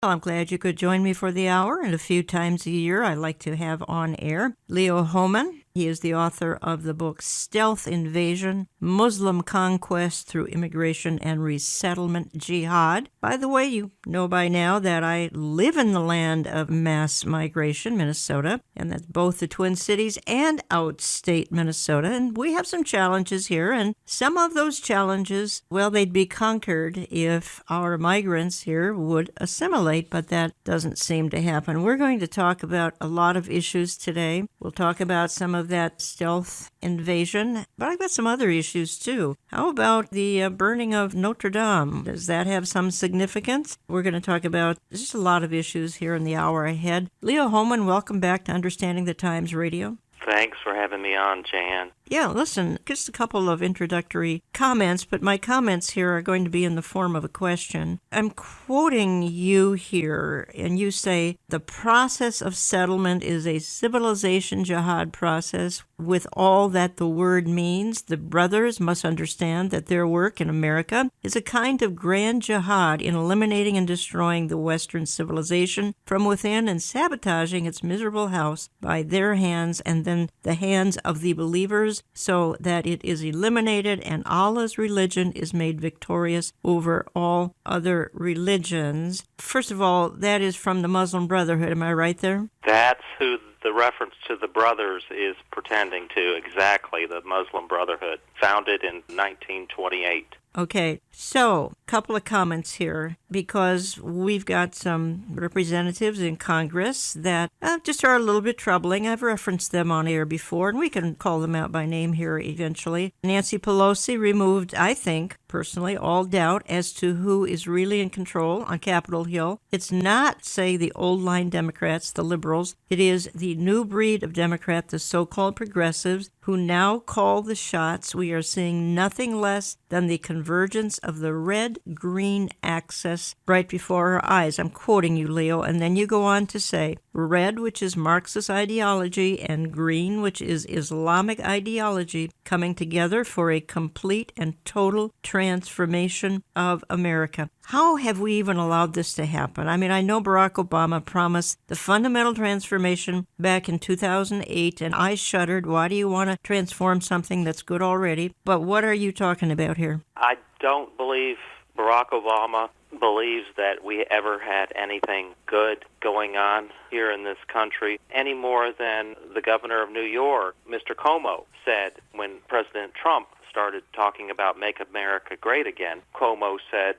Well, I'm glad you could join me for the hour, and a few times a year I like to have on air Leo Hohmann. He is the author of the book Stealth Invasion, Muslim Conquest Through Immigration and Resettlement Jihad. By the way, you know by now that I live in the land of mass migration, Minnesota, and that's both the Twin Cities and outstate Minnesota. And we have some challenges here, and some of those challenges, well, they'd be conquered if our migrants here would assimilate, but that doesn't seem to happen. We're going to talk about a lot of issues today. We'll talk about some of that stealth invasion, but I've got some other issues too. How about the burning of Notre Dame? Does that have some significance? We're going to talk about just a lot of issues here in the hour ahead. Leo Hohmann, welcome back to Understanding the Times Radio. Thanks for having me on, Jan. Yeah, listen, just a couple of introductory comments, but my comments here are going to be in the form of a question. I'm quoting you here, and you say, the process of settlement is a civilization jihad process with all that the word means. The brothers must understand that their work in America is a kind of grand jihad in eliminating and destroying the Western civilization from within and sabotaging its miserable house by their hands and then the hands of the believers, so that it is eliminated and Allah's religion is made victorious over all other religions. First of all, that is from the Muslim Brotherhood. Am I right there? That's who the reference to the brothers is pretending to, exactly, the Muslim Brotherhood, founded in 1928. Okay, so a couple of comments here, because we've got some representatives in Congress that just are a little bit troubling. I've referenced them on air before, and we can call them out by name here eventually. Nancy Pelosi removed, I think, personally, all doubt as to who is really in control on Capitol Hill. It's not, say, the old-line Democrats, the liberals. It is the new breed of Democrat, the so-called progressives, who now call the shots. We are seeing nothing less than the convergence of the red-green axis right before our eyes. I'm quoting you, Leo, and then you go on to say, red, which is Marxist ideology, and green, which is Islamic ideology, coming together for a complete and total transformation of America. How have we even allowed this to happen? I mean, I know Barack Obama promised the fundamental transformation back in 2008, and I shuddered. Why do you want to transform something that's good already? But what are you talking about here? I don't believe Barack Obama believes that we ever had anything good going on here in this country, any more than the governor of New York, Mr. Cuomo, said when President Trump started talking about Make America Great Again. Cuomo said,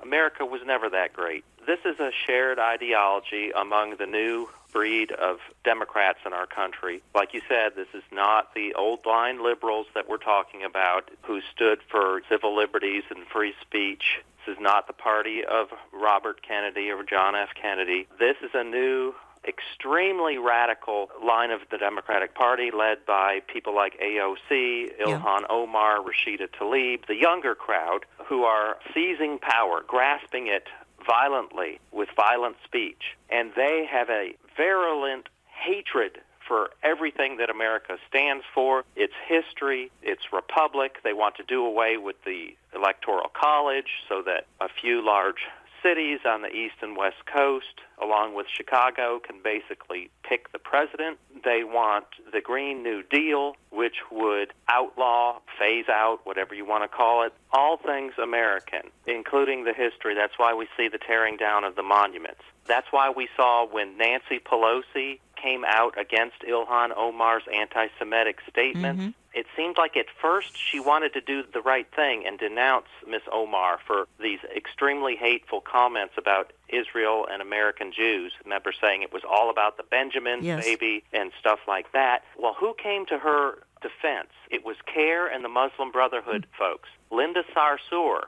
America was never that great. This is a shared ideology among the new breed of Democrats in our country. Like you said, this is not the old-line liberals that we're talking about who stood for civil liberties and free speech. This is not the party of Robert Kennedy or John F. Kennedy. This is a new, extremely radical line of the Democratic Party led by people like AOC, Ilhan Omar, Rashida Tlaib, the younger crowd who are seizing power, grasping it violently with violent speech. And they have a virulent hatred for everything that America stands for, its history, its republic. They want to do away with the Electoral College so that a few large cities on the East and West Coast, along with Chicago, can basically pick the president. They want the Green New Deal, which would outlaw, phase out, whatever you want to call it, all things American, including the history. That's why we see the tearing down of the monuments. That's why we saw when Nancy Pelosi came out against Ilhan Omar's anti-Semitic statements, it seemed like at first she wanted to do the right thing and denounce Miss Omar for these extremely hateful comments about Israel and American Jews. Remember saying it was all about the Benjamins, baby, and stuff like that. Well, who came to her defense? It was CARE and the Muslim Brotherhood folks. Linda Sarsour,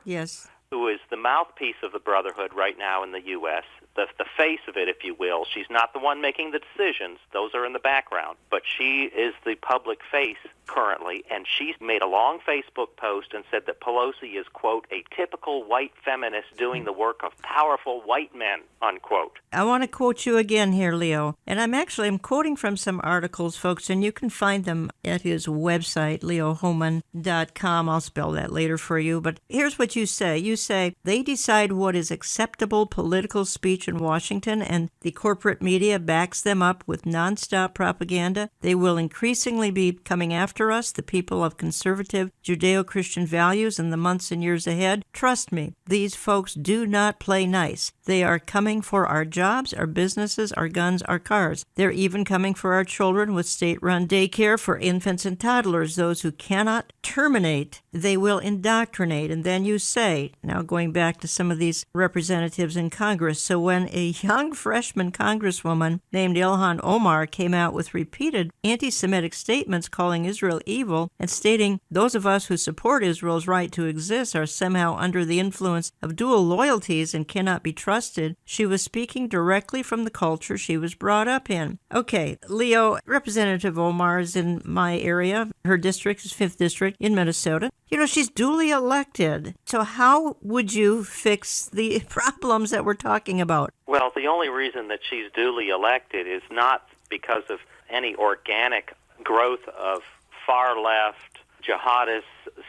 who is the mouthpiece of the Brotherhood right now in the U.S., the face of it, if you will. She's not the one making the decisions. Those are in the background. But she is the public face currently, and she's made a long Facebook post and said that Pelosi is, quote, a typical white feminist doing the work of powerful white men, unquote. I want to quote you again here, Leo. And I'm quoting from some articles, folks, and you can find them at his website, leohohmann.com. I'll spell that later for you. But here's what you say. You say, they decide what is acceptable political speech church in Washington, and the corporate media backs them up with nonstop propaganda. They will increasingly be coming after us, the people of conservative Judeo-Christian values, in the months and years ahead. Trust me, these folks do not play nice. They are coming for our jobs, our businesses, our guns, our cars. They're even coming for our children with state-run daycare for infants and toddlers. Those who cannot terminate, they will indoctrinate. And then you say, now going back to some of these representatives in Congress, so when a young freshman congresswoman named Ilhan Omar came out with repeated anti-Semitic statements calling Israel evil and stating those of us who support Israel's right to exist are somehow under the influence of dual loyalties and cannot be trusted, she was speaking directly from the culture she was brought up in. Okay, Leo, Representative Omar is in my area. Her district is 5th District in Minnesota. You know, she's duly elected. So how would you fix the problems that we're talking about? Well, the only reason that she's duly elected is not because of any organic growth of far-left, jihadist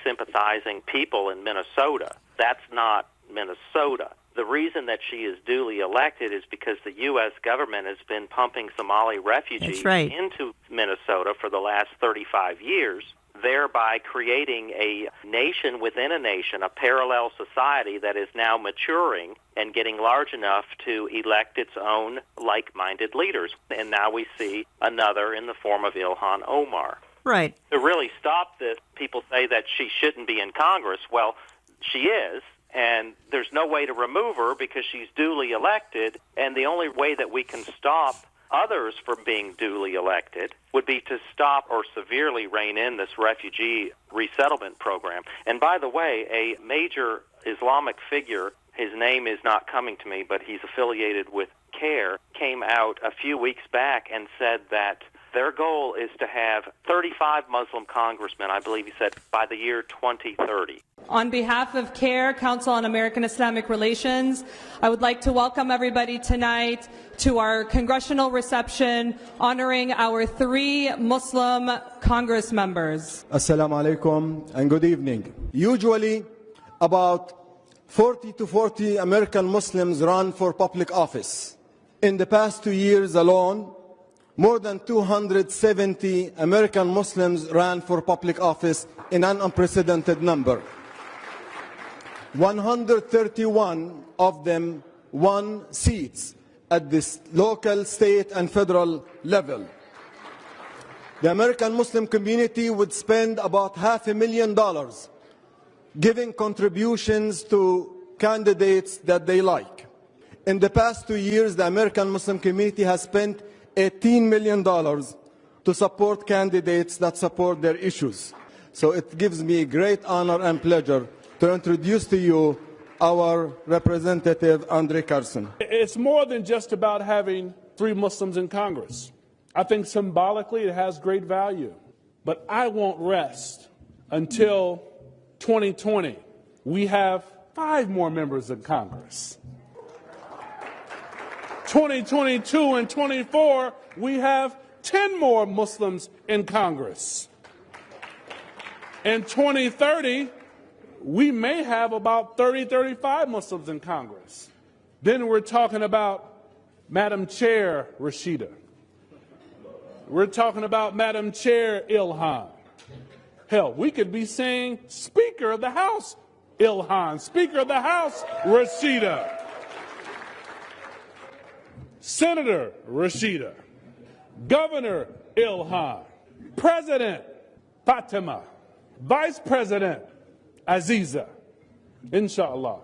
sympathizing people in Minnesota. That's not Minnesota. The reason that she is duly elected is because the U.S. government has been pumping Somali refugees into Minnesota for the last 35 years, thereby creating a nation within a nation, a parallel society that is now maturing and getting large enough to elect its own like-minded leaders. And now we see another in the form of Ilhan Omar. Right. To really stop this, people say that she shouldn't be in Congress. Well, she is. And there's no way to remove her because she's duly elected, and the only way that we can stop others from being duly elected would be to stop or severely rein in this refugee resettlement program. And by the way, a major Islamic figure, his name is not coming to me, but he's affiliated with CARE, came out a few weeks back and said that their goal is to have 35 Muslim congressmen, I believe he said, by the year 2030. On behalf of CARE, Council on American Islamic Relations, I would like to welcome everybody tonight to our congressional reception honoring our 3 Muslim Congress members. Assalamu alaikum and good evening. Usually, about 30 to 40 American Muslims run for public office. In the past 2 years alone, more than 270 American Muslims ran for public office in an unprecedented number. 131 of them won seats at this local, state, and federal level. The American Muslim community would spend about $500,000 giving contributions to candidates that they like. In the past 2 years, the American Muslim community has spent $18 million to support candidates that support their issues. So it gives me great honor and pleasure to introduce to you our representative, Andre Carson. It's more than just about having 3 Muslims in Congress. I think symbolically it has great value. But I won't rest until 2020. We have 5 more members in Congress. 2022 and 24, we have 10 more Muslims in Congress. In 2030, we may have about 30, 35 Muslims in Congress. Then we're talking about Madam Chair Rashida. We're talking about Madam Chair Ilhan. Hell, we could be saying Speaker of the House Ilhan, Speaker of the House Rashida. Senator Rashida, Governor Ilhan, President Fatima, Vice President Aziza, inshallah.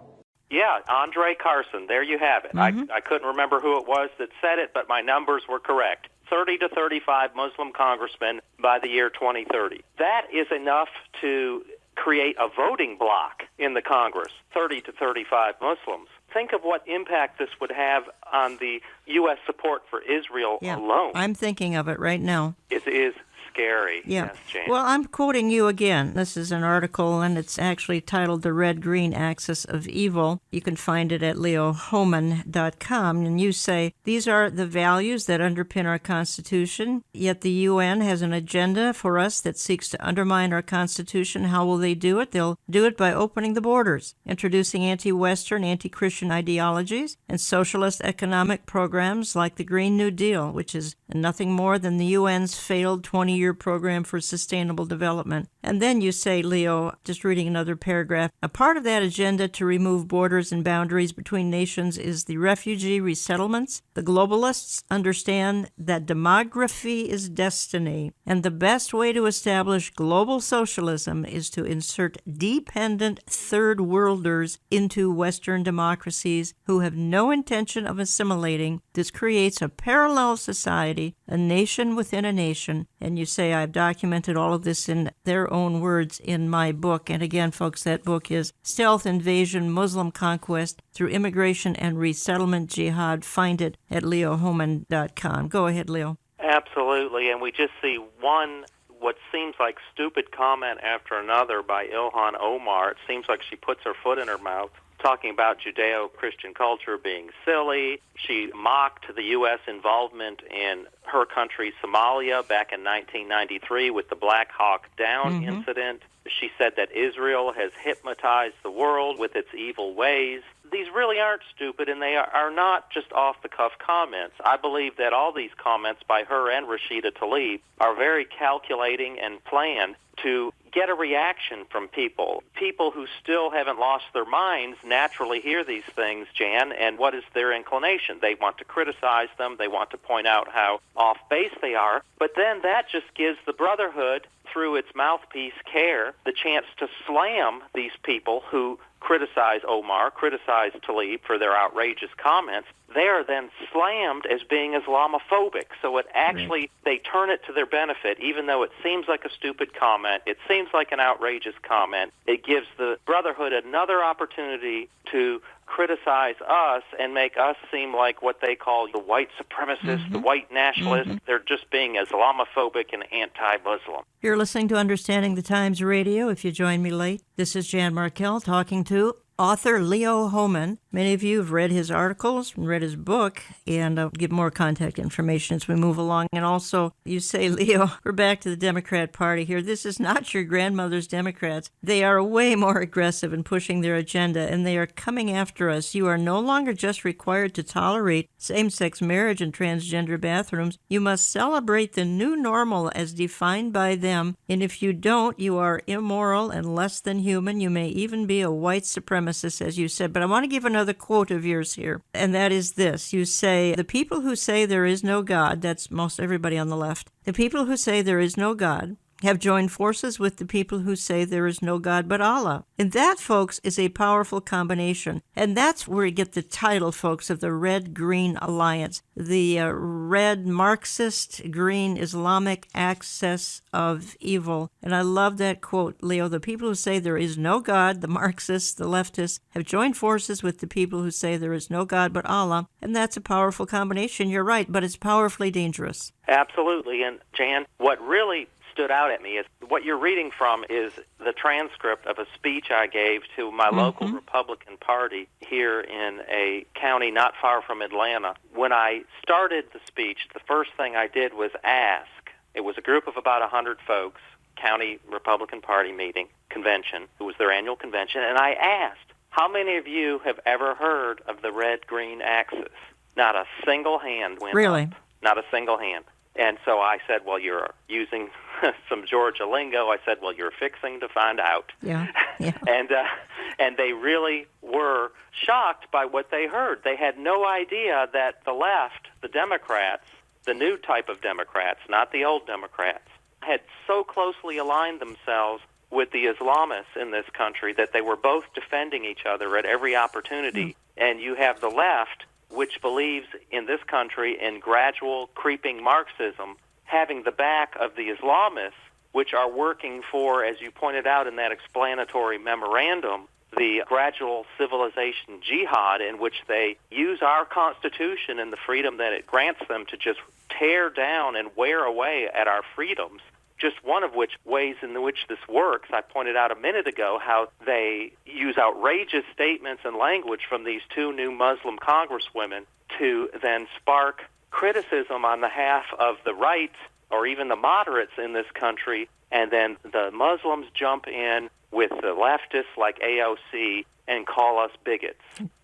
Yeah, Andre Carson, there you have it. Mm-hmm. I couldn't remember who it was that said it, but my numbers were correct. 30 to 35 Muslim congressmen by the year 2030. That is enough to create a voting bloc in the Congress, 30 to 35 Muslims. Think of what impact this would have on the U.S. support for Israel alone. I'm thinking of it right now. It is scary. Yeah. Yes, Jan. Well, I'm quoting you again. This is an article, and it's actually titled The Red-Green Axis of Evil. You can find it at leohoman.com. And you say, these are the values that underpin our Constitution, yet the UN has an agenda for us that seeks to undermine our Constitution. How will they do it? They'll do it by opening the borders, introducing anti-Western, anti-Christian ideologies, and socialist economic programs like the Green New Deal, which is nothing more than the UN's failed 20-year program for sustainable development. And then you say, Leo, just reading another paragraph, a part of that agenda to remove borders and boundaries between nations is the refugee resettlements. The globalists understand that demography is destiny, and the best way to establish global socialism is to insert dependent third worlders into Western democracies who have no intention of assimilating. This creates a parallel society, a nation within a nation. And you say, I've documented all of this in their own words in my book. And again, folks, that book is Stealth Invasion, Muslim Conquest Through Immigration and Resettlement Jihad. Find it at leohoman.com. Go ahead, Leo. Absolutely. And we just see what seems like stupid comment after another by Ilhan Omar. It seems like she puts her foot in her mouth, talking about Judeo-Christian culture being silly. She mocked the U.S. involvement in her country, Somalia, back in 1993 with the Black Hawk Down incident. She said that Israel has hypnotized the world with its evil ways. These really aren't stupid, and they are not just off-the-cuff comments. I believe that all these comments by her and Rashida Tlaib are very calculating and planned to get a reaction from people. People who still haven't lost their minds naturally hear these things, Jan, and what is their inclination? They want to criticize them. They want to point out how off-base they are. But then that just gives the Brotherhood, through its mouthpiece, CARE, the chance to slam these people who criticize Omar, criticize Tlaib for their outrageous comments. They are then slammed as being Islamophobic. So it actually, they turn it to their benefit, even though it seems like a stupid comment. It seems like an outrageous comment. It gives the Brotherhood another opportunity to criticize us and make us seem like what they call the white supremacists, the white nationalists. They're just being Islamophobic and anti-Muslim. You're listening to Understanding the Times Radio. If you join me late, this is Jan Markell talking to author Leo Homan. Many of you have read his articles and read his book, and I'll give more contact information as we move along. And also, you say, Leo, we're back to the Democrat Party here. This is not your grandmother's Democrats. They are way more aggressive in pushing their agenda, and they are coming after us. You are no longer just required to tolerate same-sex marriage and transgender bathrooms. You must celebrate the new normal as defined by them, and if you don't, you are immoral and less than human. You may even be a white supremacist, as you said. But I want to give another quote of yours here, and that is this. You say, the people who say there is no God, that's most everybody on the left, the people who say there is no God have joined forces with the people who say there is no God but Allah. And that, folks, is a powerful combination. And that's where you get the title, folks, of the Red-Green Alliance, the red Marxist, green Islamic axis of evil. And I love that quote, Leo. The people who say there is no God, the Marxists, the leftists, have joined forces with the people who say there is no God but Allah. And that's a powerful combination. You're right, but it's powerfully dangerous. Absolutely. And, Jan, what really stood out at me is what you're reading from is the transcript of a speech I gave to my local Republican Party here in a county not far from Atlanta. When I started the speech, the first thing I did was ask. It was a group of about 100 folks, county Republican Party meeting, convention. It was their annual convention, and I asked, how many of you have ever heard of the red-green axis? Not a single hand went up. Not a single hand. And so I said, well, you're using some Georgia lingo. I said, well, you're fixing to find out. Yeah. And they really were shocked by what they heard. They had no idea that the left, the Democrats, the new type of Democrats, not the old Democrats, had so closely aligned themselves with the Islamists in this country that they were both defending each other at every opportunity. And you have the left, which believes in this country in gradual creeping Marxism, having the back of the Islamists, which are working for, as you pointed out in that explanatory memorandum, the gradual civilization jihad in which they use our Constitution and the freedom that it grants them to just tear down and wear away at our freedoms. just one of which ways in which this works. I pointed out a minute ago how they use outrageous statements and language from these two new Muslim congresswomen to then spark criticism on behalf of the right or even the moderates in this country, and then the Muslims jump in with the leftists like AOC and call us bigots.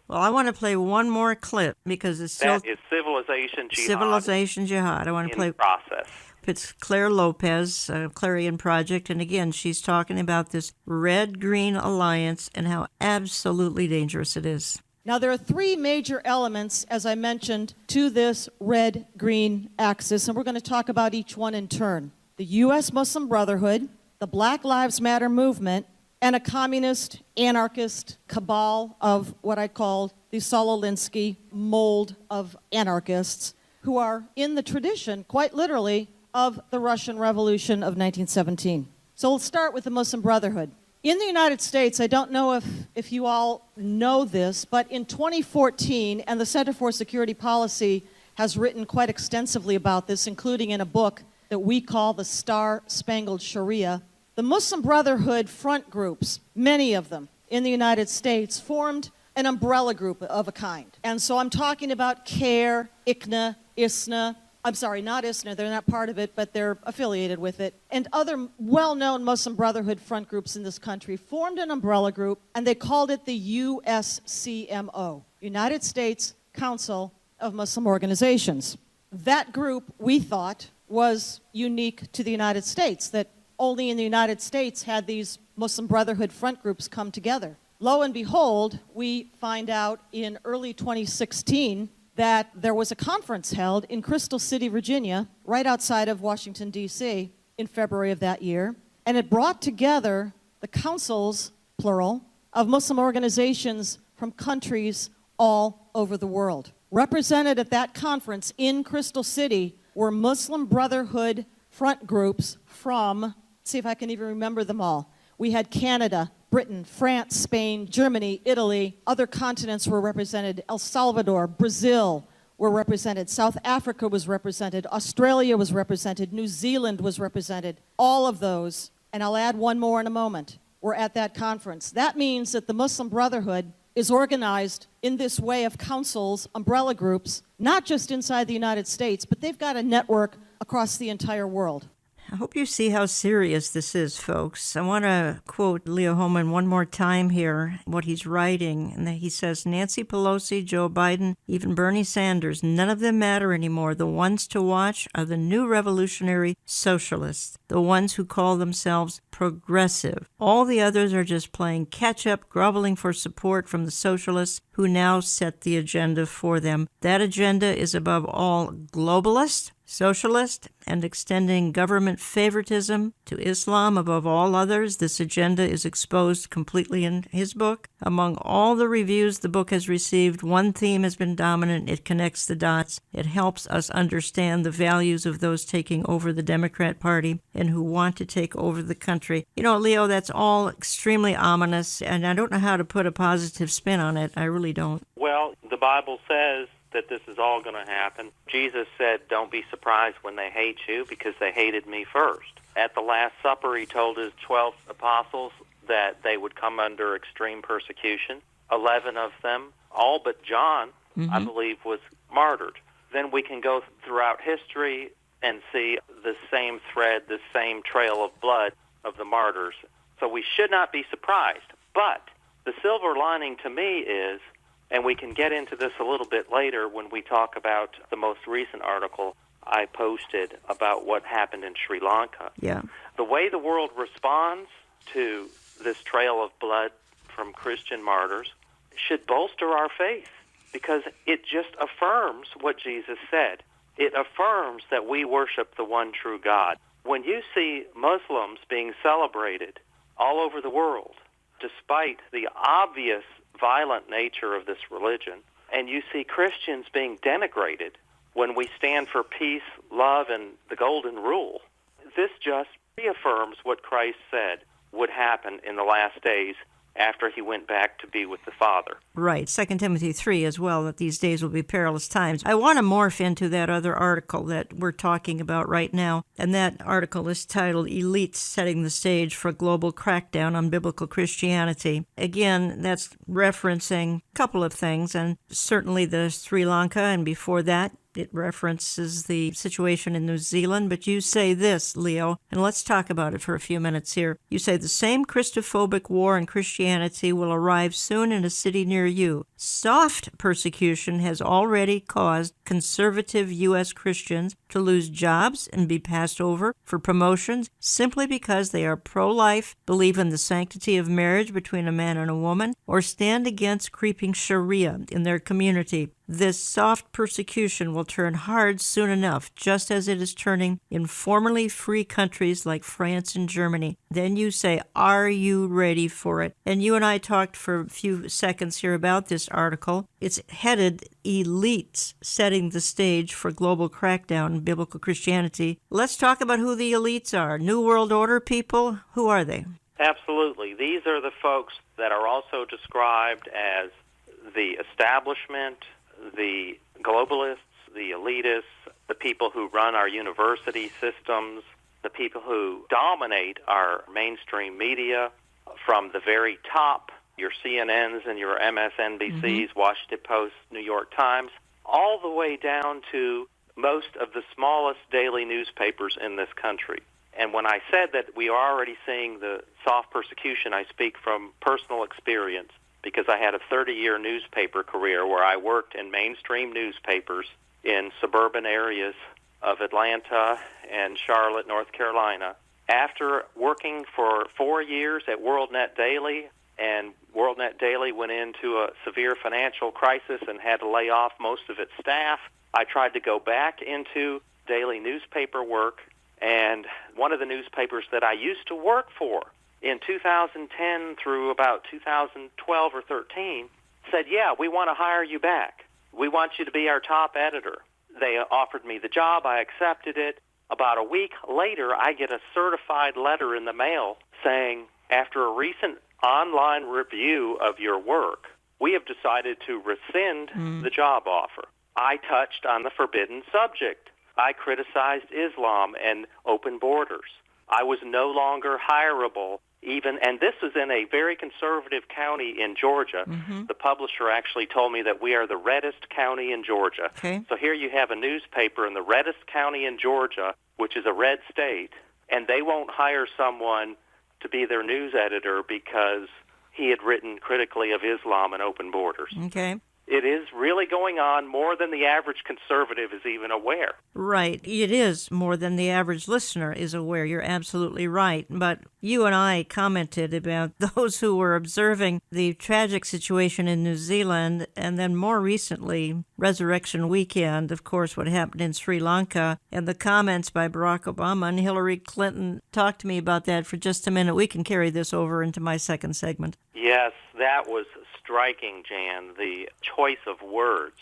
Well, I want to play one more clip because it's still... That is civilization jihad. Civilization jihad. I want to play... process. It's Claire Lopez, Clarion Project, and again, she's talking about this red-green alliance and how absolutely dangerous it is. Now, there are three major elements, as I mentioned, to this red-green axis, and we're going to talk about each one in turn. The U.S. Muslim Brotherhood, the Black Lives Matter movement, and a communist, anarchist cabal of what I call the Saul Alinsky mold of anarchists who are in the tradition, quite literally, of the Russian Revolution of 1917. So we'll start with the Muslim Brotherhood. In the United States, I don't know if you all know this, but in 2014, and the Center for Security Policy has written quite extensively about this, including in a book that we call the Star-Spangled Sharia, the Muslim Brotherhood front groups, many of them in the United States, formed an umbrella group of a kind. And so I'm talking about CARE, ICNA, ISNA, I'm sorry, not ISNA, they're not part of it, but they're affiliated with it, and other well-known Muslim Brotherhood front groups in this country formed an umbrella group, and they called it the USCMO, United States Council of Muslim Organizations. That group, we thought, was unique to the United States, that only in the United States had these Muslim Brotherhood front groups come together. Lo and behold, we find out in early 2016 that there was a conference held in Crystal City, Virginia, right outside of Washington, D.C., in February of that year, and it brought together the councils, plural, of Muslim organizations from countries all over the world. Represented at that conference in Crystal City were Muslim Brotherhood front groups from, let's see if I can even remember them all. We had Canada, Britain, France, Spain, Germany, Italy. Other continents were represented. El Salvador, Brazil were represented. South Africa was represented. Australia was represented. New Zealand was represented. All of those, and I'll add one more in a moment, were at that conference. That means that the Muslim Brotherhood is organized in this way of councils, umbrella groups, not just inside the United States, but they've got a network across the entire world. I hope you see how serious this is, folks. I want to quote Leo Hohmann one more time here, what he's writing. And he says, Nancy Pelosi, Joe Biden, even Bernie Sanders, none of them matter anymore. The ones to watch are the new revolutionary socialists, the ones who call themselves progressive. All the others are just playing catch-up, groveling for support from the socialists who now set the agenda for them. That agenda is above all globalist, socialist, and extending government favoritism to Islam above all others. This agenda is exposed completely in his book. Among all the reviews the book has received, one theme has been dominant. It connects the dots. It helps us understand the values of those taking over the Democrat Party and who want to take over the country. You know, Leo, that's all extremely ominous, and I don't know how to put a positive spin on it. I really don't. Well, the Bible says that this is all going to happen. Jesus said, don't be surprised when they hate you because they hated me first. At the Last Supper, he told his 12 apostles that they would come under extreme persecution. 11 of them, all but John, I believe, was martyred. Then we can go throughout history and see the same thread, the same trail of blood of the martyrs. So we should not be surprised. But the silver lining to me is, and we can get into this a little bit later when we talk about the most recent article I posted about what happened in Sri Lanka. Yeah. The way the world responds to this trail of blood from Christian martyrs should bolster our faith because it just affirms what Jesus said. It affirms that we worship the one true God. When you see Muslims being celebrated all over the world, despite the obvious violent nature of this religion, and you see Christians being denigrated when we stand for peace, love, and the golden rule, this just reaffirms what Christ said would happen in the last days after he went back to be with the Father. Right, 2 Timothy 3 as well, that these days will be perilous times. I want to morph into that other article that we're talking about right now, and that article is titled Elites Setting the Stage for a Global Crackdown on Biblical Christianity. Again, that's referencing a couple of things, and certainly the Sri Lanka, and before that, it references the situation in New Zealand, but you say this, Leo, and let's talk about it for a few minutes here. You say the same Christophobic war on Christianity will arrive soon in a city near you. Soft persecution has already caused conservative U.S. Christians to lose jobs and be passed over for promotions simply because they are pro-life, believe in the sanctity of marriage between a man and a woman, or stand against creeping Sharia in their community. This soft persecution will turn hard soon enough, just as it is turning in formerly free countries like France and Germany. Then you say, are you ready for it? And you and I talked for a few seconds here about this article. It's headed Elites Setting the Stage for Global Crackdown on Biblical Christianity. Let's talk about who the elites are. New World Order people? Who are they? Absolutely. These are the folks that are also described as the establishment, the globalists, the elitists, the people who run our university systems, the people who dominate our mainstream media from the very top, your CNNs and your MSNBCs, Washington Post, New York Times, all the way down to most of the smallest daily newspapers in this country. And when I said that we are already seeing the soft persecution, I speak from personal experience, because I had a 30-year newspaper career where I worked in mainstream newspapers in suburban areas of Atlanta and Charlotte, North Carolina. After working for 4 years at WorldNet Daily, and WorldNet Daily went into a severe financial crisis and had to lay off most of its staff, I tried to go back into daily newspaper work, and one of the newspapers that I used to work for in 2010 through about 2012 or 13 said, yeah, we want to hire you back. We want you to be our top editor. They offered me the job. I accepted it. About a week later, I get a certified letter in the mail saying, after a recent online review of your work, we have decided to rescind the job offer. I touched on the forbidden subject. I criticized Islam and open borders. I was no longer hireable. And this is in a very conservative county in Georgia. The publisher actually told me that we are the reddest county in Georgia. Okay. So here you have a newspaper in the reddest county in Georgia, which is a red state, and they won't hire someone to be their news editor because he had written critically of Islam and open borders. Okay. It is really going on more than the average conservative is even aware. Right. It is more than the average listener is aware. You're absolutely right. But you and I commented about those who were observing the tragic situation in New Zealand, and then more recently, Resurrection Weekend, of course, what happened in Sri Lanka, and the comments by Barack Obama and Hillary Clinton. Talk to me about that for just a minute. We can carry this over into my second segment. Yes, that was striking, Jan, the choice of words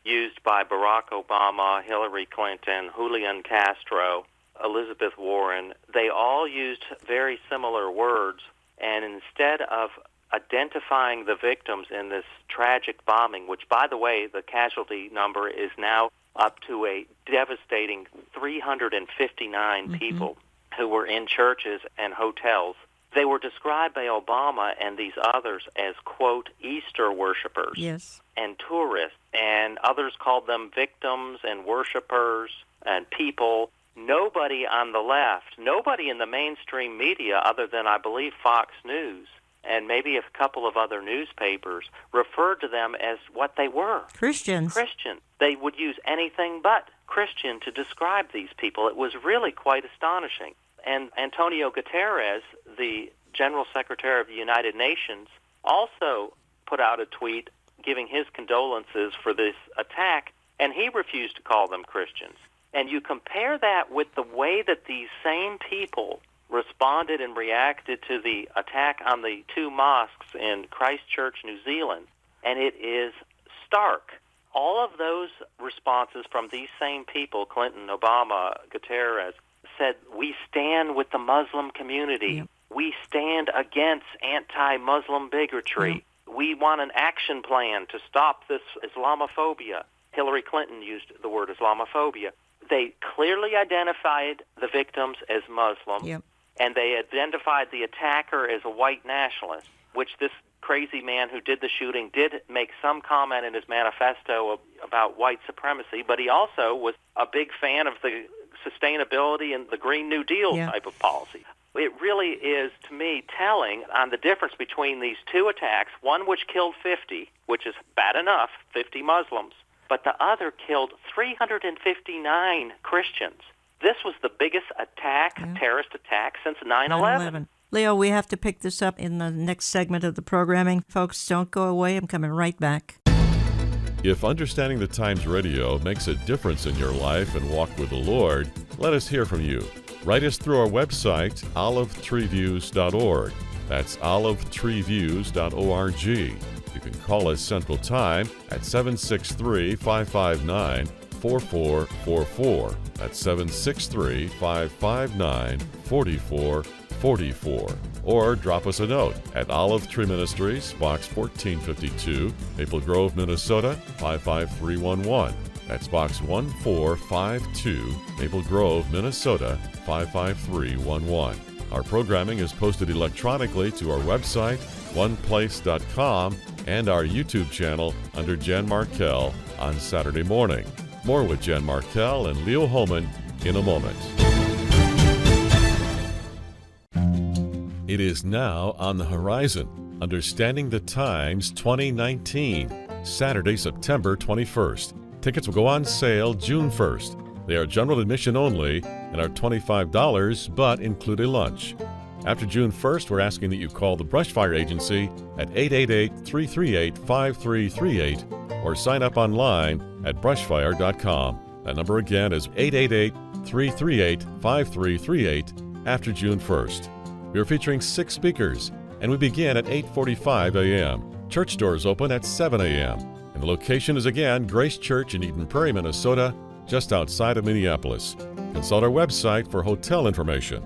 used by Barack Obama, Hillary Clinton, Julian Castro, Elizabeth Warren. They all used very similar words, and instead of identifying the victims in this tragic bombing, which, by the way, the casualty number is now up to a devastating 359 people who were in churches and hotels. They were described by Obama and these others as, quote, Easter worshipers and tourists, and others called them victims and worshipers and people. Nobody on the left, nobody in the mainstream media other than, I believe, Fox News and maybe a couple of other newspapers referred to them as what they were. Christians. They would use anything but Christian to describe these people. It was really quite astonishing. And Antonio Guterres, the General Secretary of the United Nations, also put out a tweet giving his condolences for this attack, and he refused to call them Christians. And you compare that with the way that these same people responded and reacted to the attack on the two mosques in Christchurch, New Zealand, and it is stark. All of those responses from these same people, Clinton, Obama, Guterres, said, we stand with the Muslim community. We stand against anti-Muslim bigotry. We want an action plan to stop this Islamophobia. Hillary Clinton used the word Islamophobia. They clearly identified the victims as Muslim, and they identified the attacker as a white nationalist, which this crazy man who did the shooting did make some comment in his manifesto about white supremacy, but he also was a big fan of the sustainability and the Green New Deal type of policy. It really is, to me, telling on the difference between these two attacks, one which killed 50, which is bad enough, 50 Muslims, but the other killed 359 Christians. This was the biggest attack, terrorist attack, since 9/11. Leo, we have to pick this up in the next segment of the programming. Folks, don't go away. I'm coming right back. If Understanding the Times Radio makes a difference in your life and walk with the Lord, let us hear from you. Write us through our website, olivetreeviews.org. That's olivetreeviews.org. You can call us Central Time at 763-559-4444. That's 763-559-4444. Or drop us a note at Olive Tree Ministries, Box 1452, Maple Grove, Minnesota, 55311. That's Box 1452, Maple Grove, Minnesota, 55311. Our programming is posted electronically to our website, oneplace.com, and our YouTube channel under Jan Markell on Saturday morning. More with Jan Markell and Leo Holman in a moment. It is now on the horizon, Understanding the Times 2019, Saturday, September 21st. Tickets will go on sale June 1st. They are general admission only and are $25, but include a lunch. After June 1st, we're asking that you call the Brushfire Agency at 888-338-5338 or sign up online at brushfire.com. That number again is 888-338-5338 after June 1st. We are featuring 6 speakers, and we begin at 8:45 a.m. Church doors open at 7 a.m. And the location is again Grace Church in Eden Prairie, Minnesota, just outside of Minneapolis. Consult our website for hotel information.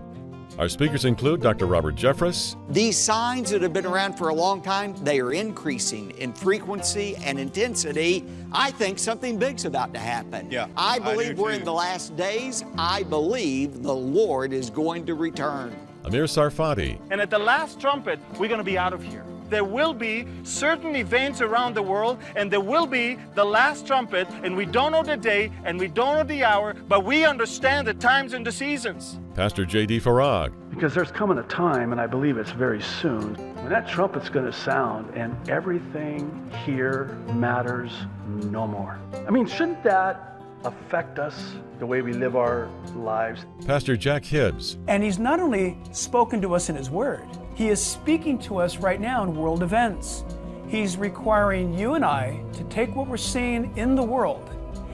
Our speakers include Dr. Robert Jeffress. These signs that have been around for a long time, they are increasing in frequency and intensity. I think something big's about to happen. I believe we're in the last days. I believe the Lord is going to return. Amir Sarfati. And at the last trumpet, we're going to be out of here. There will be certain events around the world, and there will be the last trumpet, and we don't know the day, and we don't know the hour, but we understand the times and the seasons. Pastor J.D. Farag. Because there's coming a time, and I believe it's very soon, when that trumpet's going to sound, and everything here matters no more. I mean, shouldn't that affect us, the way we live our lives? Pastor Jack Hibbs. And he's not only spoken to us in his word, he is speaking to us right now in world events. He's requiring you and I to take what we're seeing in the world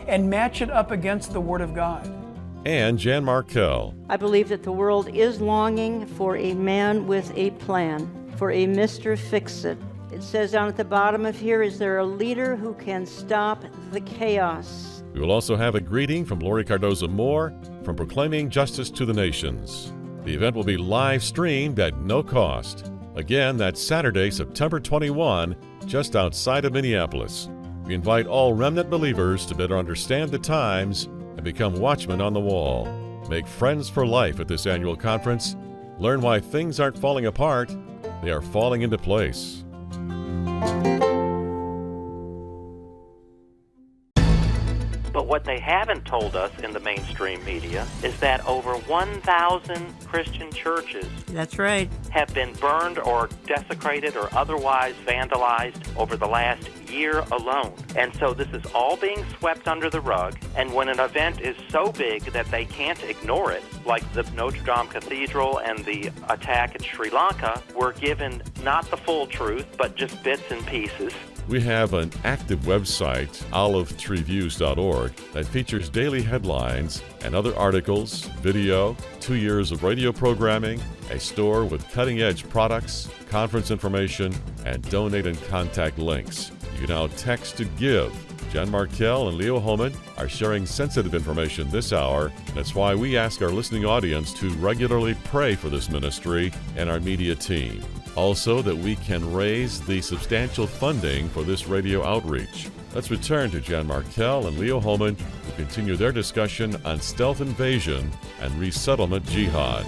and match it up against the Word of God. And Jan Markell. I believe that the world is longing for a man with a plan, for a Mr. Fix-It. It says down at the bottom of here, is there a leader who can stop the chaos? We will also have a greeting from Lori Cardozo-Moore from Proclaiming Justice to the Nations. The event will be live streamed at no cost. Again, that's Saturday, September 21, just outside of Minneapolis. We invite all remnant believers to better understand the times and become watchmen on the wall. Make friends for life at this annual conference. Learn why things aren't falling apart, they are falling into place. But what they haven't told us in the mainstream media is that over 1,000 Christian churches That's right. have been burned or desecrated or otherwise vandalized over the last year alone. And so this is all being swept under the rug. And when an event is so big that they can't ignore it, like the Notre Dame Cathedral and the attack in Sri Lanka, we're given not the full truth, but just bits and pieces. We have an active website, olivetreeviews.org, that features daily headlines and other articles, video, 2 years of radio programming, a store with cutting-edge products, conference information, and donate and contact links. You can now text to give Jan Markell and Leo Homan are sharing sensitive information this hour. That's why we ask our listening audience to regularly pray for this ministry and our media team. Also, that we can raise the substantial funding for this radio outreach. Let's return to Jan Markell and Leo Homan to continue their discussion on stealth invasion and resettlement jihad.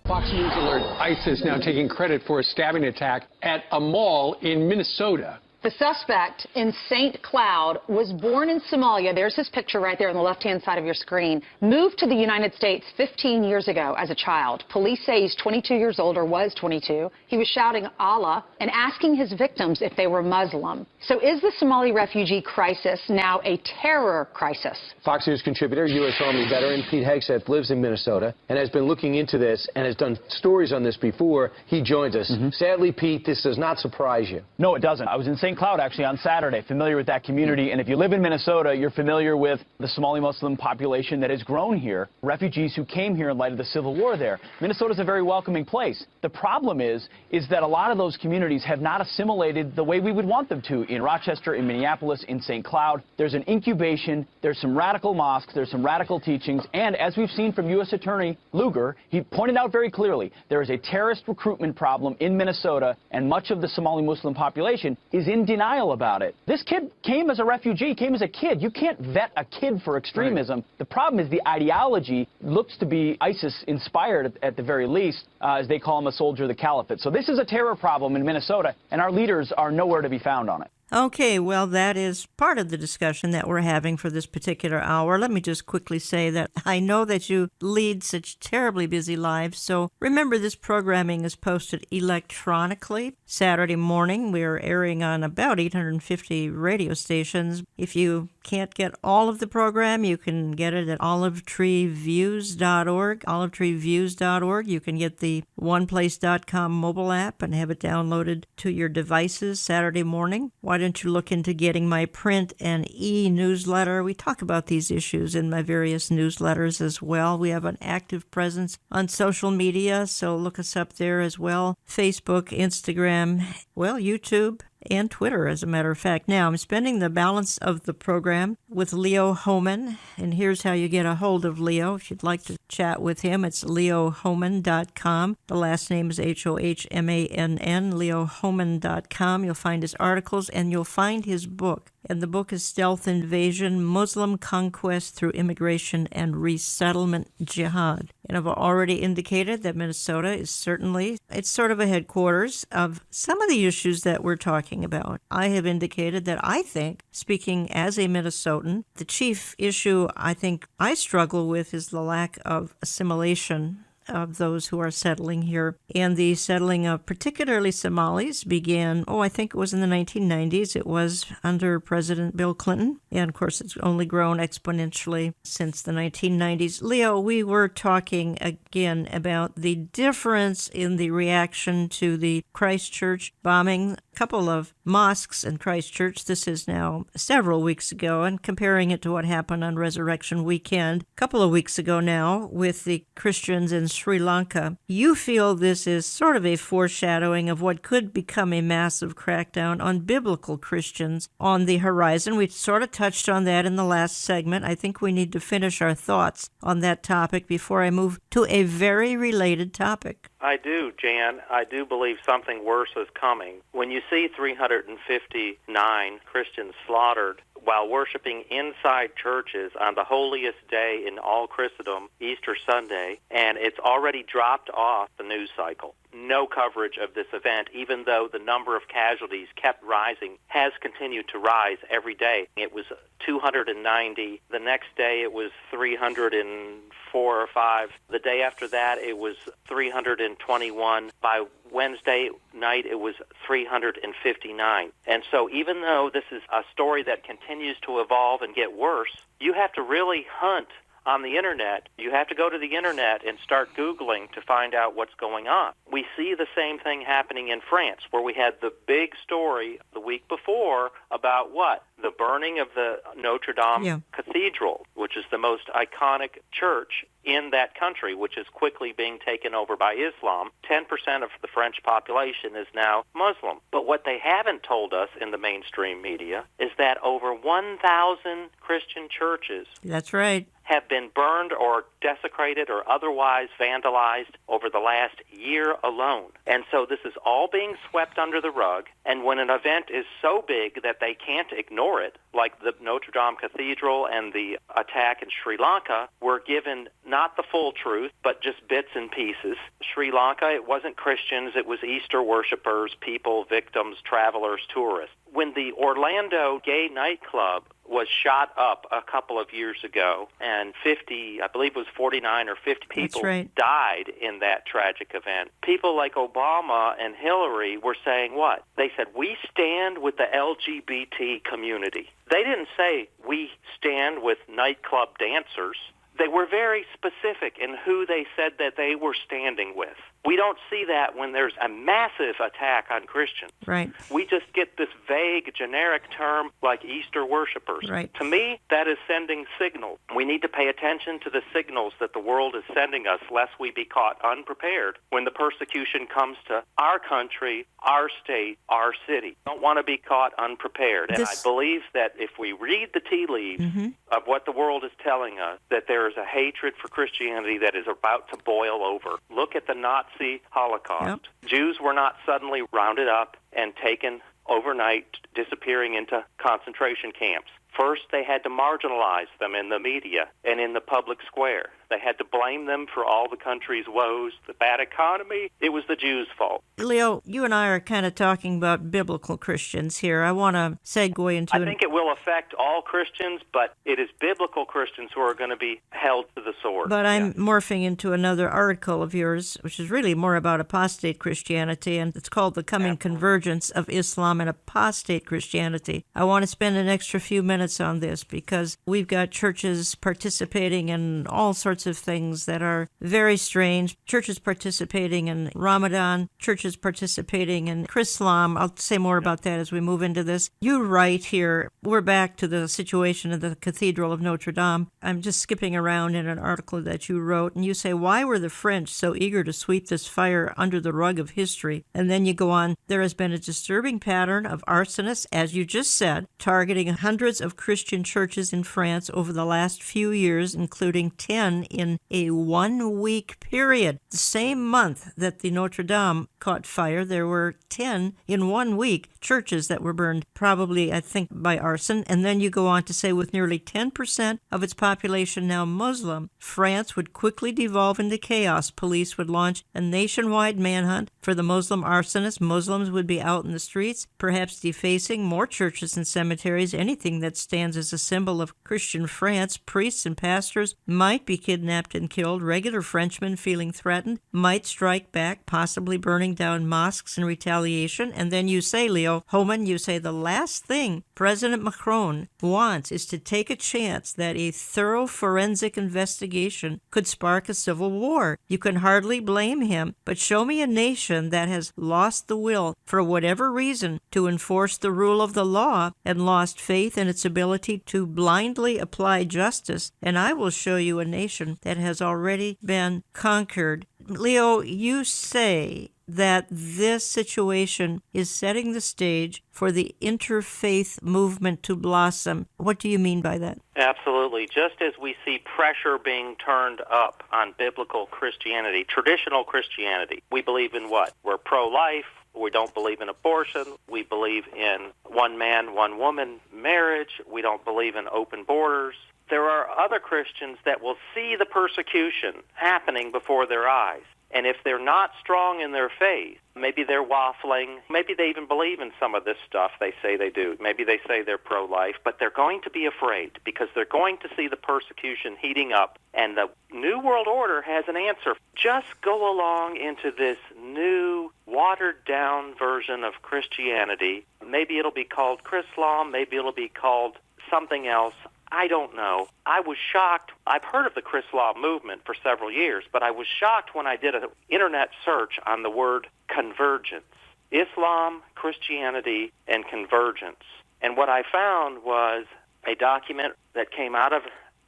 Fox News alert ISIS now taking credit for a stabbing attack at a mall in Minnesota. The suspect in St. Cloud was born in Somalia. There's his picture right there on the left-hand side of your screen. Moved to the United States 15 years ago as a child. Police say he's 22 years old, or was 22. He was shouting Allah and asking his victims if they were Muslim. So is the Somali refugee crisis now a terror crisis? Fox News contributor, U.S. Army veteran Pete Hegseth lives in Minnesota and has been looking into this and has done stories on this before. He joins us. Sadly, Pete, this does not surprise you. No, it doesn't. I was in St. Cloud actually on Saturday, familiar with that community, and if you live in Minnesota, you're familiar with the Somali Muslim population that has grown here, refugees who came here in light of the civil war there. Minnesota's a very welcoming place. The problem is that a lot of those communities have not assimilated the way we would want them to. In Rochester, in Minneapolis, in St. Cloud, there's an incubation, there's some radical mosques, there's some radical teachings, and as we've seen from U.S. Attorney Lugar, he pointed out very clearly, there is a terrorist recruitment problem in Minnesota, and much of the Somali Muslim population is in denial about it. This kid came as a refugee, came as a kid. You can't vet a kid for extremism. Right. The problem is the ideology looks to be ISIS-inspired at the very least, as they call him a soldier of the caliphate. So this is a terror problem in Minnesota, and our leaders are nowhere to be found on it. Okay, well, that is part of the discussion that we're having for this particular hour. Let me just quickly say that I know that you lead such terribly busy lives, so remember this programming is posted electronically. Saturday morning, we are airing on about 850 radio stations. If you can't get all of the program, you can get it at olivetreeviews.org, olivetreeviews.org. You can get the oneplace.com mobile app and have it downloaded to your devices Saturday morning. Why don't you look into getting my print and e-newsletter? We talk about these issues in my various newsletters as well. We have an active presence on social media, so look us up there as well. Facebook, Instagram, YouTube, and Twitter, as a matter of fact. Now, I'm spending the balance of the program with Leo Homan, and here's how you get a hold of Leo. If you'd like to chat with him, it's leohoman.com. The last name is Hohmann, leohoman.com. You'll find his articles, and you'll find his book. And the book is Stealth Invasion, Muslim Conquest Through Immigration and Resettlement Jihad. And I've already indicated that Minnesota is certainly, it's sort of a headquarters of some of the issues that we're talking about. I have indicated that I think, speaking as a Minnesotan, the chief issue I think I struggle with is the lack of assimilation of those who are settling here. And the settling of particularly Somalis began, I think it was in the 1990s. It was under President Bill Clinton. And of course, it's only grown exponentially since the 1990s. Leo, we were talking again about the difference in the reaction to the Christchurch bombing. A couple of mosques in Christchurch. This is now several weeks ago, and comparing it to what happened on Resurrection Weekend a couple of weeks ago now with the Christians in Sri Lanka. You feel this is sort of a foreshadowing of what could become a massive crackdown on biblical Christians on the horizon. We sort of touched on that in the last segment. I think we need to finish our thoughts on that topic before I move to a very related topic. I do, Jan. I do believe something worse is coming. When you see 359 Christians slaughtered while worshiping inside churches on the holiest day in all Christendom, Easter Sunday, and it's already dropped off the news cycle. No coverage of this event, even though the number of casualties kept rising, has continued to rise every day. It was 290. The next day it was 304 or 5. The day after that it was 321. By Wednesday night it was 359. And so even though this is a story that continues to evolve and get worse, you have to really hunt on the Internet. You have to go to the Internet and start Googling to find out what's going on. We see the same thing happening in France, where we had the big story the week before about what? the burning of the Notre Dame Cathedral, which is the most iconic church in that country, which is quickly being taken over by Islam. 10% of the French population is now Muslim. But what they haven't told us in the mainstream media is that over 1,000 Christian churches That's right. have been burned or desecrated or otherwise vandalized over the last year alone. And so this is all being swept under the rug, and when an event is so big that they can't ignore it, like the Notre Dame Cathedral and the attack in Sri Lanka, we're given not the full truth, but just bits and pieces. Sri Lanka, it wasn't Christians, it was Easter worshipers, people, victims, travelers, tourists. When the Orlando gay nightclub was shot up a couple of years ago, and 50, I believe it was 49 or 50 people died in that tragic event, people like Obama and Hillary were saying what? They said, we stand with the LGBT community. They didn't say, we stand with nightclub dancers. They were very specific in who they said that they were standing with. We don't see that when there's a massive attack on Christians. Right. We just get this vague, generic term like Easter worshipers. Right. To me, that is sending signals. We need to pay attention to the signals that the world is sending us, lest we be caught unprepared when the persecution comes to our country, our state, our city. Don't want to be caught unprepared. And I believe that if we read the tea leaves of what the world is telling us, that there is a hatred for Christianity that is about to boil over. Look at the Nazi Holocaust. Jews were not suddenly rounded up and taken overnight, disappearing into concentration camps. First, they had to marginalize them in the media and in the public square. They had to blame them for all the country's woes, the bad economy. It was the Jews' fault. Leo, you and I are kind of talking about biblical Christians here. I want to segue into... I think it will affect all Christians, but it is biblical Christians who are going to be held to the sword. But I'm morphing into another article of yours, which is really more about apostate Christianity, and it's called The Coming Convergence of Islam and Apostate Christianity. I want to spend an extra few minutes on this because we've got churches participating in all sorts of things that are very strange. Churches participating in Ramadan, churches participating in Chrislam. I'll say more about that as we move into this. You write here, we're back to the situation of the Cathedral of Notre Dame. I'm just skipping around in an article that you wrote, and you say, why were the French so eager to sweep this fire under the rug of history? And then you go on, there has been a disturbing pattern of arsonists, as you just said, targeting hundreds of Christian churches in France over the last few years, including 10 in a 1 week period. The same month that the Notre Dame caught fire, there were 10 in 1 week churches that were burned, probably, I think, by arson. And then you go on to say, with nearly 10% of its population now Muslim, France would quickly devolve into chaos. Police would launch a nationwide manhunt for the Muslim arsonists. Muslims would be out in the streets, perhaps defacing more churches and cemeteries. Anything that stands as a symbol of Christian France. Priests and pastors might be kidnapped and killed. Regular Frenchmen, feeling threatened, might strike back, possibly burning down mosques in retaliation. And then you say, Leo Hohmann, you say the last thing President Macron wants is to take a chance that a thorough forensic investigation could spark a civil war. You can hardly blame him, but show me a nation that has lost the will, for whatever reason, to enforce the rule of the law and lost faith in its ability to blindly apply justice, and I will show you a nation that has already been conquered. Leo, you say that this situation is setting the stage for the interfaith movement to blossom. What do you mean by that? Absolutely. Just as we see pressure being turned up on biblical Christianity, traditional Christianity, we believe in what? We're pro-life. We don't believe in abortion. We believe in one man, one woman marriage. We don't believe in open borders. There are other Christians that will see the persecution happening before their eyes. And if they're not strong in their faith, maybe they're waffling, maybe they even believe in some of this stuff they say they do. Maybe they say they're pro-life, but they're going to be afraid because they're going to see the persecution heating up. And the New World Order has an answer. Just go along into this new, watered-down version of Christianity. Maybe it'll be called Chrislam, maybe it'll be called something else. I don't know. I was shocked. I've heard of the Chrislam movement for several years, but I was shocked when I did an internet search on the word convergence. Islam, Christianity, and convergence. And what I found was a document that came out of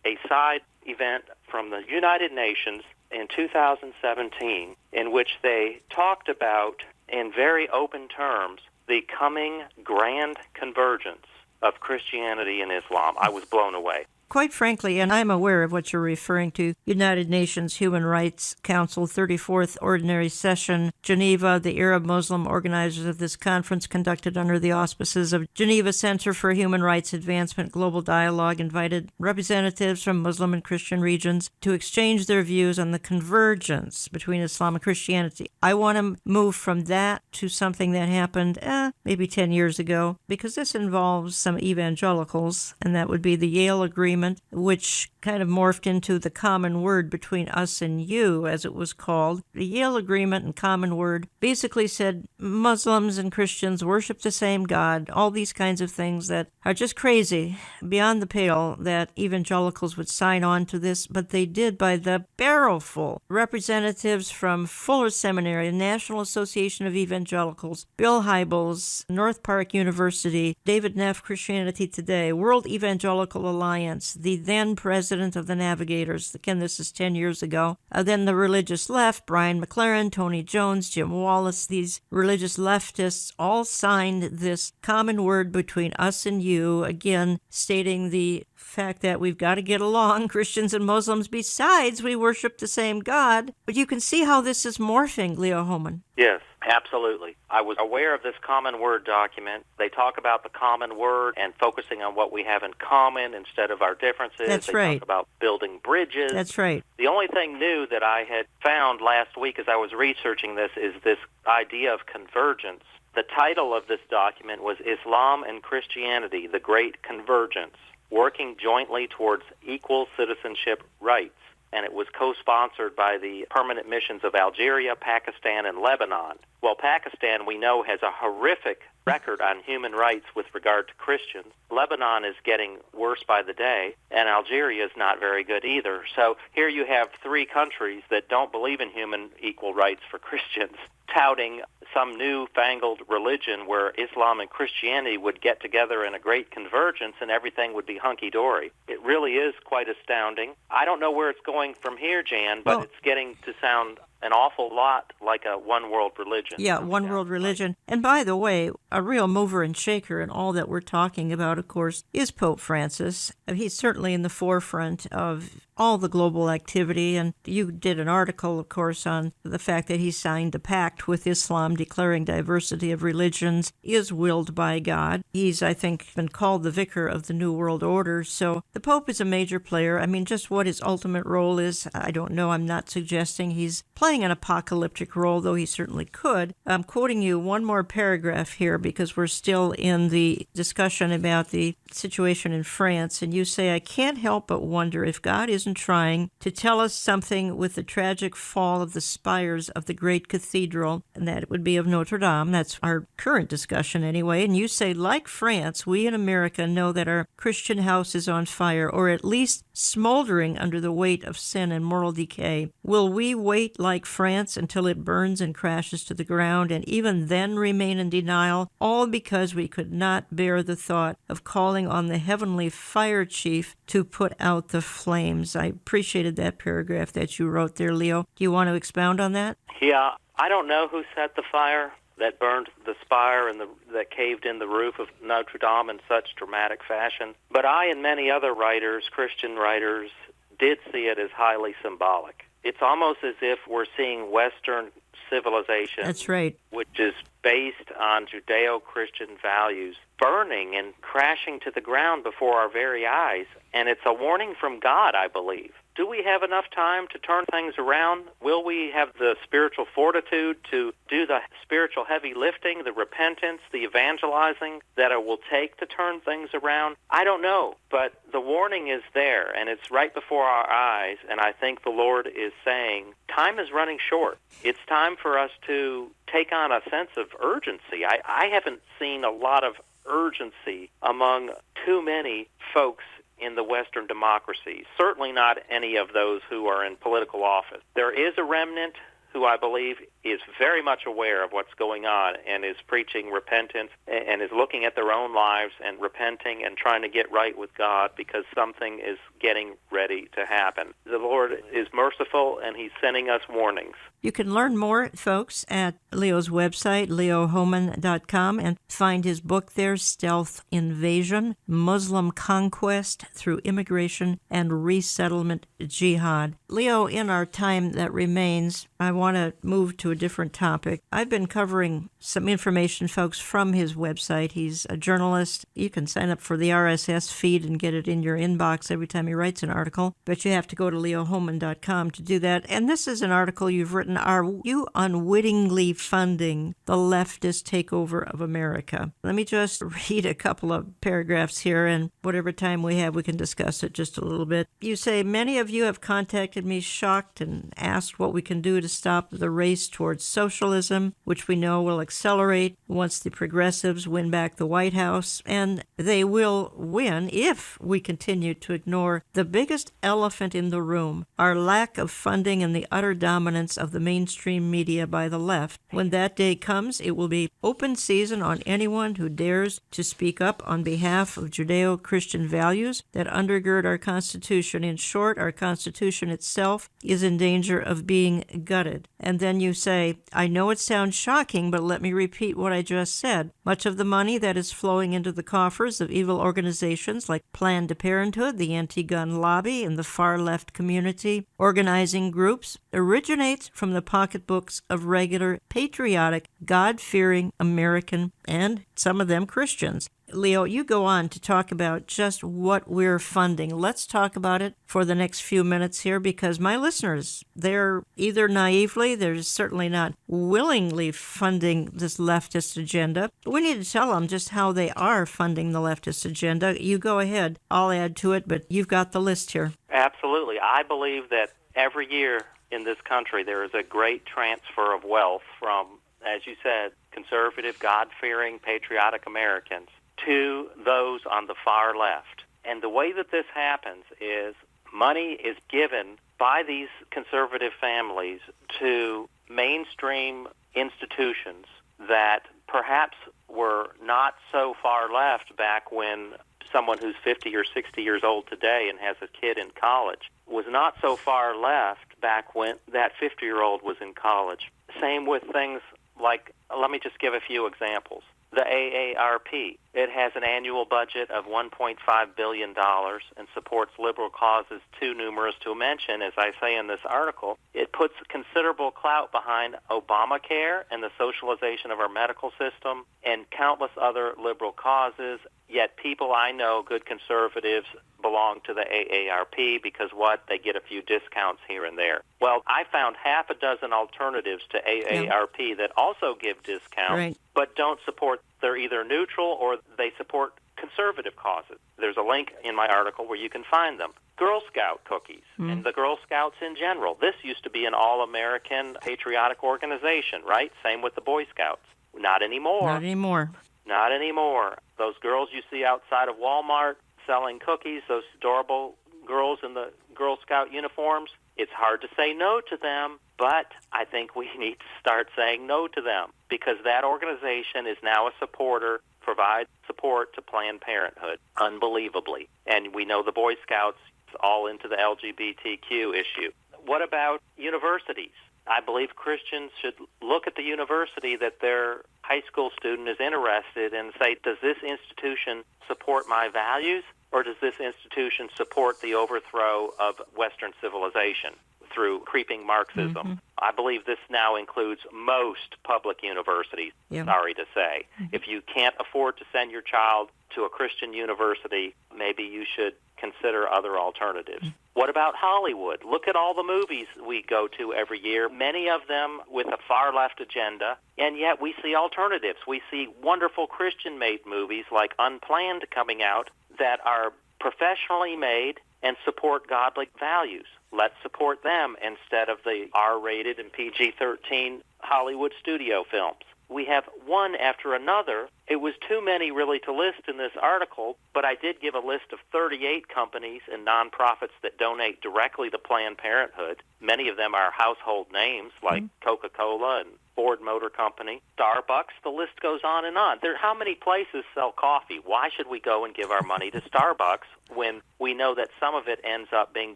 a side event from the United Nations in 2017 in which they talked about, in very open terms, the coming grand convergence of Christianity and Islam. I was blown away. Quite frankly, and I'm aware of what you're referring to, United Nations Human Rights Council 34th Ordinary Session, Geneva, the Arab Muslim organizers of this conference conducted under the auspices of Geneva Center for Human Rights Advancement Global Dialogue invited representatives from Muslim and Christian regions to exchange their views on the convergence between Islam and Christianity. I want to move from that to something that happened maybe 10 years ago, because this involves some evangelicals, and that would be the Yale Agreement, which kind of morphed into the common word between us and you, as it was called. The Yale Agreement and common word basically said Muslims and Christians worship the same God, all these kinds of things that are just crazy, beyond the pale, that evangelicals would sign on to this, but they did by the barrelful. Representatives from Fuller Seminary, the National Association of Evangelicals, Bill Hybels, North Park University, David Neff, Christianity Today, World Evangelical Alliance, the then president of the Navigators. Again, this is 10 years ago. Then the religious left, Brian McLaren, Tony Jones, Jim Wallace, these religious leftists all signed this common word between us and you, again, stating the fact that we've got to get along, Christians and Muslims. Besides, we worship the same God. But you can see how this is morphing, Leo Hohmann. Yes, absolutely. I was aware of this common word document. They talk about the common word and focusing on what we have in common instead of our differences. That's right. They talk about building bridges. That's right. The only thing new that I had found last week as I was researching this is this idea of convergence. The title of this document was Islam and Christianity, the Great Convergence, working jointly towards equal citizenship rights. And it was co-sponsored by the permanent missions of Algeria, Pakistan, and Lebanon. Well, Pakistan, we know, has a horrific record on human rights with regard to Christians. Lebanon is getting worse by the day, and Algeria is not very good either. So here you have three countries that don't believe in human equal rights for Christians, touting some new-fangled religion where Islam and Christianity would get together in a great convergence and everything would be hunky-dory. It really is quite astounding. I don't know where it's going from here, Jan, but it's getting to sound an awful lot like a one-world religion. Yeah, one-world religion. And by the way, a real mover and shaker in all that we're talking about, of course, is Pope Francis. He's certainly in the forefront of all the global activity, and you did an article, of course, on the fact that he signed a pact with Islam declaring diversity of religions is willed by God. He's, I think, been called the vicar of the New World Order, so the Pope is a major player. I mean, just what his ultimate role is, I don't know. I'm not suggesting he's playing an apocalyptic role, though he certainly could. I'm quoting you one more paragraph here because we're still in the discussion about the situation in France, and you say, I can't help but wonder if God isn't trying to tell us something with the tragic fall of the spires of the great cathedral, and that it would be of Notre Dame. That's our current discussion anyway. And you say, like France, we in America know that our Christian house is on fire, or at least smoldering under the weight of sin and moral decay. Will we wait like France until it burns and crashes to the ground, and even then remain in denial, all because we could not bear the thought of calling on the heavenly fire chief to put out the flames? I appreciated that paragraph that you wrote there, Leo. Do you want to expound on that? Yeah, I don't know who set the fire that burned the spire and that caved in the roof of Notre Dame in such dramatic fashion. But I and many other writers, Christian writers, did see it as highly symbolic. It's almost as if we're seeing Western civilization, that's right, which is based on Judeo-Christian values, burning and crashing to the ground before our very eyes. And it's a warning from God, I believe. Do we have enough time to turn things around? Will we have the spiritual fortitude to do the spiritual heavy lifting, the repentance, the evangelizing that it will take to turn things around? I don't know, but the warning is there, and it's right before our eyes, and I think the Lord is saying, time is running short. It's time for us to take on a sense of urgency. I haven't seen a lot of urgency among too many folks in the Western democracies, certainly not any of those who are in political office. There is a remnant who I believe is very much aware of what's going on and is preaching repentance and is looking at their own lives and repenting and trying to get right with God because something is getting ready to happen. The Lord is merciful, and He's sending us warnings. You can learn more, folks, at Leo's website, leohoman.com, and find his book there, Stealth Invasion, Muslim Conquest Through Immigration and Resettlement Jihad. Leo, in our time that remains, I want to move to a different topic. I've been covering some information, folks, from his website. He's a journalist. You can sign up for the RSS feed and get it in your inbox every time he writes an article, but you have to go to leohoman.com to do that. And this is an article you've written, Are You Unwittingly Funding the Leftist Takeover of America? Let me just read a couple of paragraphs here, and whatever time we have, we can discuss it just a little bit. You say, many of you have contacted me shocked and asked what we can do to stop the race towards socialism, which we know will accelerate once the progressives win back the White House, and they will win if we continue to ignore the biggest elephant in the room, our lack of funding and the utter dominance of the mainstream media by the left. When that day comes, it will be open season on anyone who dares to speak up on behalf of Judeo-Christian values that undergird our Constitution. In short, our Constitution itself is in danger of being gutted. And then you say, I know it sounds shocking, but let me repeat what I just said. Much of the money that is flowing into the coffers of evil organizations like Planned Parenthood, the anti-gun lobby, and the far-left community organizing groups originates from the pocketbooks of regular, patriotic, God-fearing American, and some of them Christians. Leo, you go on to talk about just what we're funding. Let's talk about it for the next few minutes here, because my listeners, they're either naively, they're certainly not willingly funding this leftist agenda. We need to tell them just how they are funding the leftist agenda. You go ahead. I'll add to it, but you've got the list here. Absolutely. I believe that every year in this country there is a great transfer of wealth from, as you said, conservative, God-fearing, patriotic Americans to those on the far left. And the way that this happens is money is given by these conservative families to mainstream institutions that perhaps were not so far left back when someone who's 50 or 60 years old today and has a kid in college was not so far left back when that 50-year-old was in college. Same with things like, let me just give a few examples. The AARP, it has an annual budget of $1.5 billion and supports liberal causes too numerous to mention. As I say in this article, it puts considerable clout behind Obamacare and the socialization of our medical system and countless other liberal causes, yet people I know, good conservatives, belong to the AARP because what? They get a few discounts here and there. Well, I found half a dozen alternatives to AARP that also give discounts, but don't support. They're either neutral or they support conservative causes. There's a link in my article where you can find them. Girl Scout cookies and the Girl Scouts in general. This used to be an all-American patriotic organization, right? Same with the Boy Scouts. Not anymore. Not anymore. Not anymore. Those girls you see outside of Walmart selling cookies, those adorable girls in the Girl Scout uniforms, it's hard to say no to them, but I think we need to start saying no to them because that organization is now a supporter, provides support to Planned Parenthood, unbelievably. And we know the Boy Scouts all into the LGBTQ issue. What about universities? I believe Christians should look at the university that their high school student is interested in and say, does this institution support my values, or does this institution support the overthrow of Western civilization through creeping Marxism? I believe this now includes most public universities, sorry to say. If you can't afford to send your child to a Christian university, maybe you should consider other alternatives. What about Hollywood? Look at all the movies we go to every year, many of them with a far-left agenda, and yet we see alternatives. We see wonderful Christian-made movies like Unplanned coming out that are professionally made and support godly values. Let's support them instead of the R-rated and PG-13 Hollywood studio films. we have one after another. It was too many really to list in this article, but I did give a list of 38 companies and nonprofits that donate directly to Planned Parenthood. Many of them are household names like Coca-Cola and Ford Motor Company, Starbucks. The list goes on and on. How many places sell coffee? Why should we go and give our money to Starbucks when we know that some of it ends up being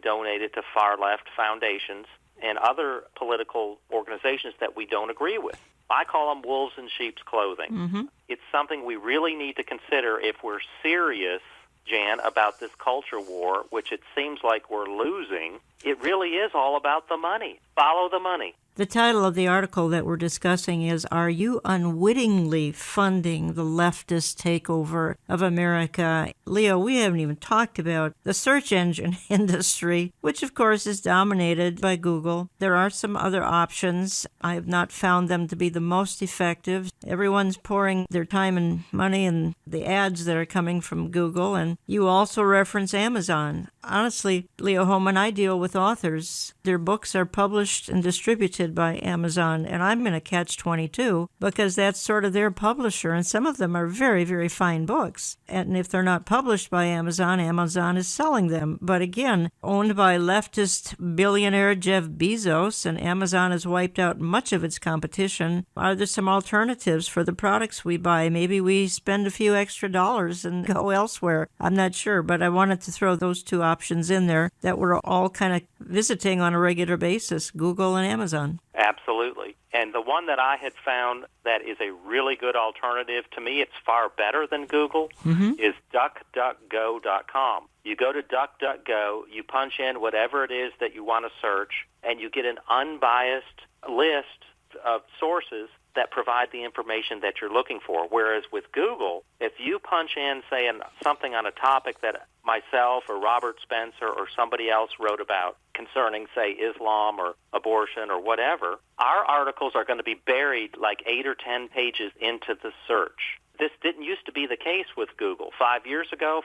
donated to far-left foundations and other political organizations that we don't agree with? I call them wolves in sheep's clothing. It's something we really need to consider if we're serious, Jan, about this culture war, which it seems like we're losing. It really is all about the money. Follow the money. The title of the article that we're discussing is, Are You Unwittingly Funding the Leftist Takeover of America? Leo, we haven't even talked about the search engine industry, which of course is dominated by Google. There are some other options. I have not found them to be the most effective. Everyone's pouring their time and money in the ads that are coming from Google, and you also reference Amazon. Honestly, Leo Hohmann, I deal with authors. Their books are published and distributed by Amazon, and I'm in a catch-22 because that's sort of their publisher, and some of them are very, very fine books. And if they're not published by Amazon, Amazon is selling them. But again, owned by leftist billionaire Jeff Bezos, and Amazon has wiped out much of its competition. Are there some alternatives for the products we buy? Maybe we spend a few extra dollars and go elsewhere. I'm not sure, but I wanted to throw those two options in there that we're all kind of visiting on a regular basis, Google and Amazon. Absolutely. And the one that I had found that is a really good alternative, to me it's far better than Google, is DuckDuckGo.com. You go to DuckDuckGo, you punch in whatever it is that you want to search, and you get an unbiased list of sources that provide the information that you're looking for. Whereas with Google, if you punch in, say, something on a topic that myself or Robert Spencer or somebody else wrote about concerning, say, Islam or abortion or whatever, our articles are going to be buried like 8 or 10 pages into the search. This didn't used to be the case with Google. 4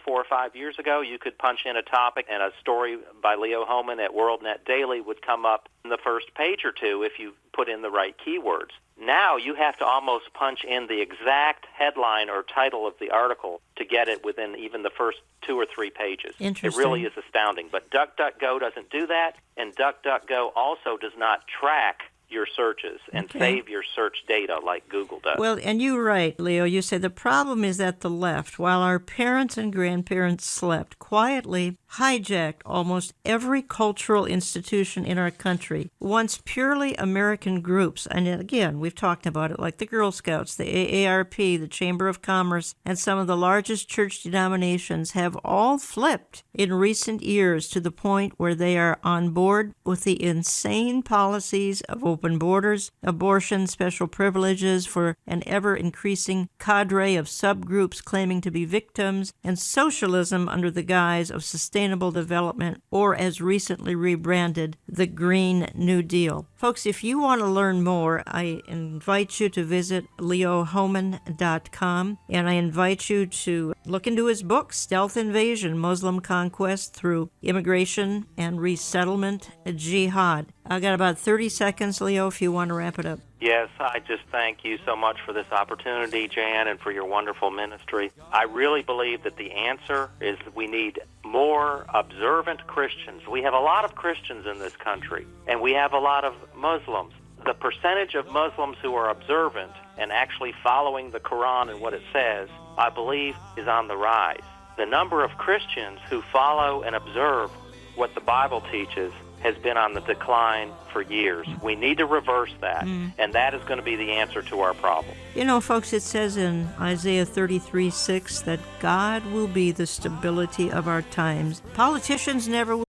or 5 years ago, you could punch in a topic and a story by Leo Hohmann at WorldNet Daily would come up in the first page or two if you put in the right keywords. Now you have to almost punch in the exact headline or title of the article to get it within even the first 2 or 3 pages. It really is astounding. But DuckDuckGo doesn't do that, and DuckDuckGo also does not track your searches and save your search data like Google does. Well, and you're right, Leo. You say the problem is that the left, while our parents and grandparents slept, quietly hijacked almost every cultural institution in our country. Once purely American groups, and again, we've talked about it, like the Girl Scouts, the AARP, the Chamber of Commerce, and some of the largest church denominations have all flipped in recent years to the point where they are on board with the insane policies of open borders, abortion, special privileges for an ever-increasing cadre of subgroups claiming to be victims, and socialism under the guise of sustainable development, or as recently rebranded, the Green New Deal. Folks, if you want to learn more, I invite you to visit leohohmann.com, and I invite you to look into his book, Stealth Invasion, Muslim Conquest Through Immigration and Resettlement Jihad. I got about 30 seconds, Leo, if you want to wrap it up. Yes, I just thank you so much for this opportunity, Jan, and for your wonderful ministry. I really believe that the answer is we need more observant Christians. We have a lot of Christians in this country, and we have a lot of Muslims. The percentage of Muslims who are observant and actually following the Quran and what it says, I believe, is on the rise. The number of Christians who follow and observe what the Bible teaches has been on the decline for years. We need to reverse that, and that is going to be the answer to our problem. You know, folks, it says in Isaiah 33:6 that God will be the stability of our times. Politicians never will.